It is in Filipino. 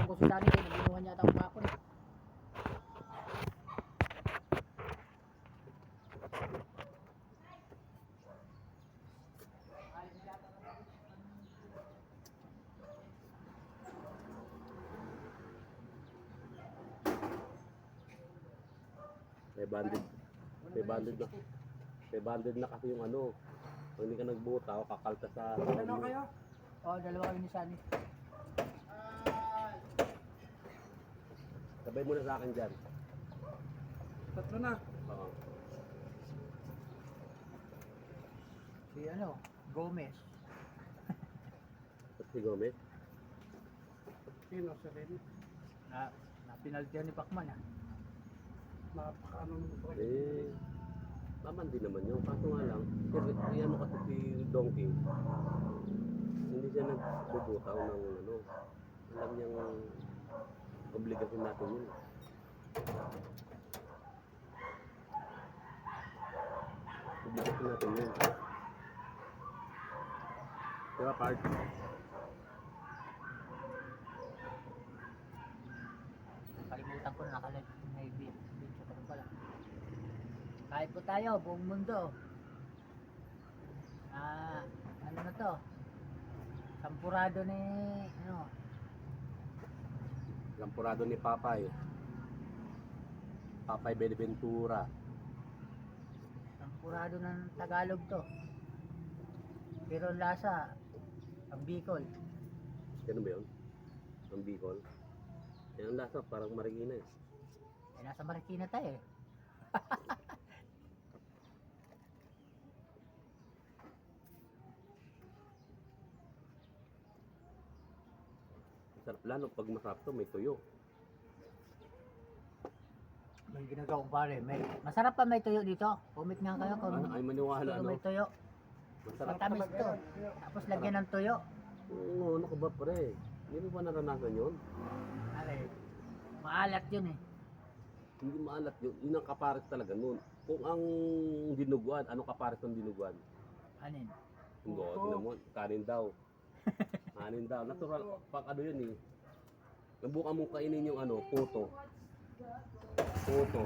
ko si Sunny din, nabinuhan niya ako kapon. May banded. May banded na. May banded na kasi yung ano. Pag hindi ka nagbuta o kakalta sa... Ano kayo? Oo, dalawa kayo ni Sunny. Sabay mo na sa akin dyan. Tatlo na. Oo. Si ano, Gomez. At si Gomez. Sino sa rin? Na penalty ni Pacman ah. Napaka-ano naman po. Eh, taman din naman yun. Kaso nga lang, kasi ano kasi si Donkey, hindi siya nagbubutaw ng ano, alam niyang obligasyon natin yun. Obligasyon natin yun. Diba, part? Kalimutan ko na nakalive. May video pa rin pala. Kahit po tayo, buong mundo. Ano na to? Sampurado ni, ano, Lampurado ni Papay. Papay Beneventura. sampurado ng Tagalog to. Pero ang lasa, ang Bicol. Ganun ba yun? Ang Bicol. Yan ang lasa, parang Marikina eh. Eh, nasa Marikina tayo eh. Sarap lalo pag masarap to, may tuyo. May ginagawang pare. Masarap pa may tuyo dito. Pumit nga kayo kung Ay maniwala, kung ano? may tuyo. Masarap. Matamis to. Tapos lagyan ng tuyo. Oo, ano ka ba pre? Hindi mo ba naranasan yun? Ale, maalat yun eh. Hindi maalat yun. Yun ang kapares talaga nun. Kung ang dinuguan, ano kapares ng dinuguan? Anin? Hindi, tingnan mo, kanin daw. Kanin daw. Natural, pag ano yun eh. Nabuka mong kainin yung ano, puto. Puto.